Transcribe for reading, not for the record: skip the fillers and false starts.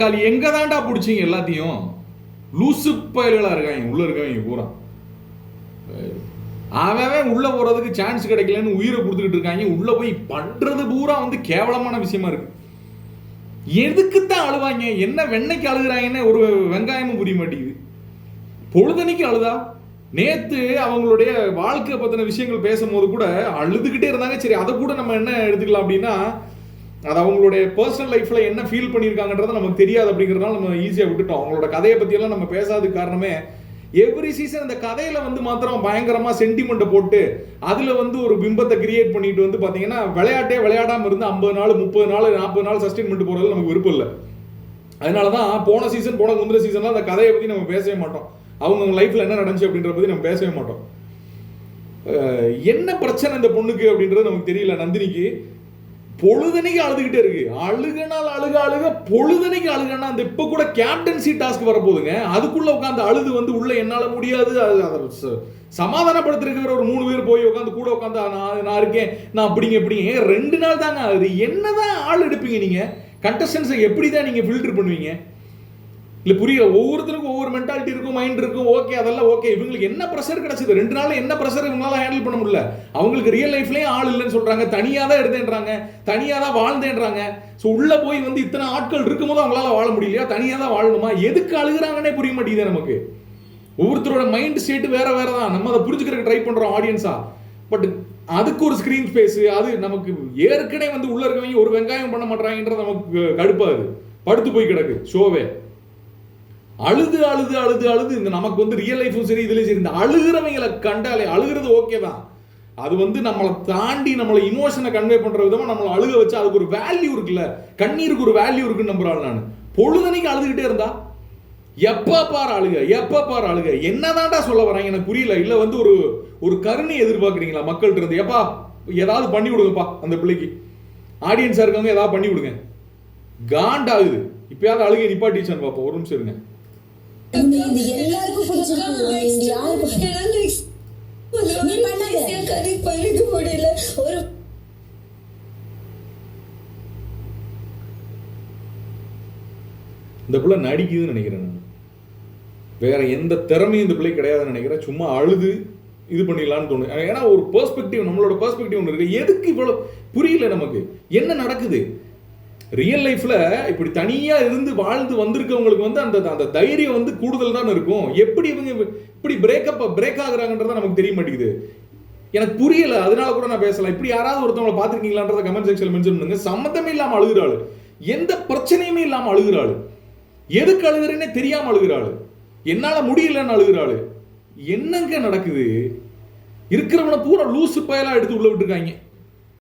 காலி எங்க தாண்டா பிடிச்சிங்க எல்லாத்தையும்? லூசு பயல்களா இருக்காங்க உள்ள இருக்கவங்க பூரா. அவன் உள்ள போறதுக்கு சான்ஸ் கிடைக்கலன்னு உயிரை கொடுத்துக்கிட்டு இருக்காங்க. உள்ள போய் பண்றது பூரா வந்து கேவலமான விஷயமா இருக்கு. எதுக்குத்தான் அழுவாங்க? என்ன வெண்ணைக்கு அழுகுறாங்கன்னு ஒரு வெங்காயமும் புரிய மாட்டேங்குது. பொழுதனைக்கு அழுதா. நேத்து அவங்களுடைய வாழ்க்கை பத்தின விஷயங்கள் பேசும்போது கூட அழுதுகிட்டே இருந்தாங்க. சரி, அதை கூட நம்ம என்ன எடுத்துக்கலாம் அப்படின்னா, அது அவங்களுடைய பர்சனல் லைஃப்ல என்ன ஃபீல் பண்ணியிருக்காங்கன்றது நமக்கு தெரியாது அப்படிங்கிறதுனால நம்ம ஈஸியாக விட்டுட்டோம். அவங்களோட கதையை பற்றியெல்லாம் நம்ம பேசாததுக்கு காரணமே, எவ்ரி சீசன் இந்த கதையில வந்து மாத்திரம் பயங்கரமா சென்டிமெண்ட்டை போட்டு அதுல வந்து ஒரு பிம்பத்தை கிரியேட் பண்ணிட்டு வந்து பாத்தீங்கன்னா, விளையாட்டே விளையாடாம இருந்து 50 நாள் 30 நாள் 40 நாள் சஸ்டெயின் பண்ணிட்டு போறது நமக்கு விருப்பம் இல்லை. அதனாலதான் போன சீசன் போன முந்திர சீசன்லாம் அந்த கதையை பத்தி நம்ம பேசவே மாட்டோம். அவங்க லைஃப்ல என்ன நடந்துச்சு அப்படின்ற பத்தி நம்ம பேசவே மாட்டோம். என்ன பிரச்சனை இந்த பொண்ணுக்கு அப்படின்றது நமக்கு தெரியல. நந்தினிக்கு பொழுதனைக்கு அழுதுகிட்டே இருக்கு. அழுகனால் அழுக பொழுதனைக்கு அழுகனா அந்த இப்ப கூட கேப்டன்சி டாஸ்க் வரப்போகுதுங்க. அதுக்குள்ள உட்காந்து அழுது வந்து உள்ள என்னால முடியாது சமாதானப்படுத்திருக்கிற ஒரு 3 பேர் போய் உட்காந்து கூட உட்காந்து நான் இருக்கேன் நான் அப்படிங்க 2 நாள் தாங்க ஆகுது. என்னதான் ஆள் எடுப்பீங்க நீங்க? கண்டஸ்டன்ஸை எப்படிதான் நீங்க ஃபில்டர் பண்ணுவீங்க? இல்ல புரியல. ஒவ்வொருத்தருக்கும் ஒவ்வொரு மென்டாலிட்டி இருக்கும், மைண்ட் இருக்கும். ஓகே, அதெல்லாம் ஓகே. இவங்களுக்கு என்ன ப்ரெஷர் கிடைச்சது? 2 நாள் என்ன ப்ரெஷர் இவங்களால ஹேண்டில் பண்ண முடியல. அவங்களுக்கு ரியல் லைஃப்லயும் ஆள் இல்லைன்னு சொல்றாங்க. தனியா தான் எடுத்தேன்றாங்க, தனியா தான் வாழ்ந்தேன்றாங்க. ஸோ உள்ள போய் வந்து இத்தனை ஆட்கள் இருக்கும்போது அவங்களால வாழ முடியலையா? தனியா தான் வாழணுமா? எதுக்கு அழுகுறாங்கன்னே புரிய மாட்டேங்குது நமக்கு. ஒவ்வொருத்தரோட மைண்ட் ஸ்டேட் வேற வேற தான். நம்ம அதை புரிஞ்சுக்கிறதுக்கு ட்ரை பண்றோம் ஆடியன்ஸா. பட் அதுக்கு ஒரு ஸ்கிரீன் ஸ்பேஸ், அது நமக்கு ஏற்கனவே வந்து உள்ள இருக்கவங்க ஒரு வெங்காயம் பண்ண மாட்டாங்கன்றது நமக்கு கடுப்பாது. படுத்து போய் கிடக்கு ஷோவே. அழுது அழுது அழுது அழுது இந்த நமக்கு வந்து ரியல் லைஃபும் சரி இதுலயும் சரி இந்த அழுகிறவங்களை கண்டாலே, அழுகிறது ஓகே தான், அது வந்து நம்மளை தாண்டி நம்மளை இமோஷனை கன்வே பண்ற விதமா நம்மளை அழுக வச்சு அதுக்கு ஒரு வேல்யூ இருக்குல்ல, கண்ணீருக்கு ஒரு வேல்யூ இருக்குன்னு நம்புறாள். நான் பொழுதனைக்கு அழுதுகிட்டே இருந்தா எப்ப பாரு அழுக என்னதான்டா சொல்ல வராங்க எனக்கு புரியல. இல்ல வந்து ஒரு கருணை எதிர்பார்க்குறீங்களா மக்கள்கிட்ட இருந்து? எப்பா ஏதாவது பண்ணி விடுங்கப்பா அந்த பிள்ளைக்கு, ஆடியன்ஸா இருக்கவங்க ஏதாவது பண்ணி விடுங்க. காண்டாகுது. இப்பயாவது அழுகை நிப்பாட்டிச்சான்னு பாப்போம். ஒரு நிமிஷம் இருங்க. இந்த பிள்ளை நடிக்குதுன்னு நினைக்கிறேன். நான் வேற எந்த திறமையும் இந்த பிள்ளை கிடையாதுன்னு நினைக்கிறேன். சும்மா அழுது இது பண்ணிடலான்னு தோணும். ஏன்னா ஒரு பெர்ஸ்பெக்டிவ், நம்மளோட பெர்ஸ்பெக்டிவ் ஒன்று இருக்கு. எதுக்கு இவ்வளவு புரியல நமக்கு என்ன நடக்குது ரியல் லைஃப்ல. இப்படி தனியா இருந்து வாழ்ந்து வந்திருக்கவங்களுக்கு வந்து அந்த தைரியம் வந்து கூடுதல் தான் இருக்கும். எப்படி இவங்க இப்படி பிரேக் ஆகுறாங்கன்றத நமக்கு தெரிய மாட்டேங்குது. எனக்கு புரியல. அதனால கூட நான் பேசலாம். இப்படி யாராவது ஒருத்தவங்களை பார்த்துருக்கீங்களான்றத கமெண்ட் செக்ஷன்ல மென்ஷன் பண்ணுங்க. சம்மந்தமே இல்லாம அழுகிறாள், எந்த பிரச்சனையுமே இல்லாம அழுகிறாள், எதுக்கு அழுகிறேன்னே தெரியாம அழுகிறாள், என்னால முடியலன்னு அழுகிறாள். என்னங்க நடக்குது? இருக்கிறவனை பூரா லூசு பயலா எடுத்து உள்ள விட்டுருக்காங்க.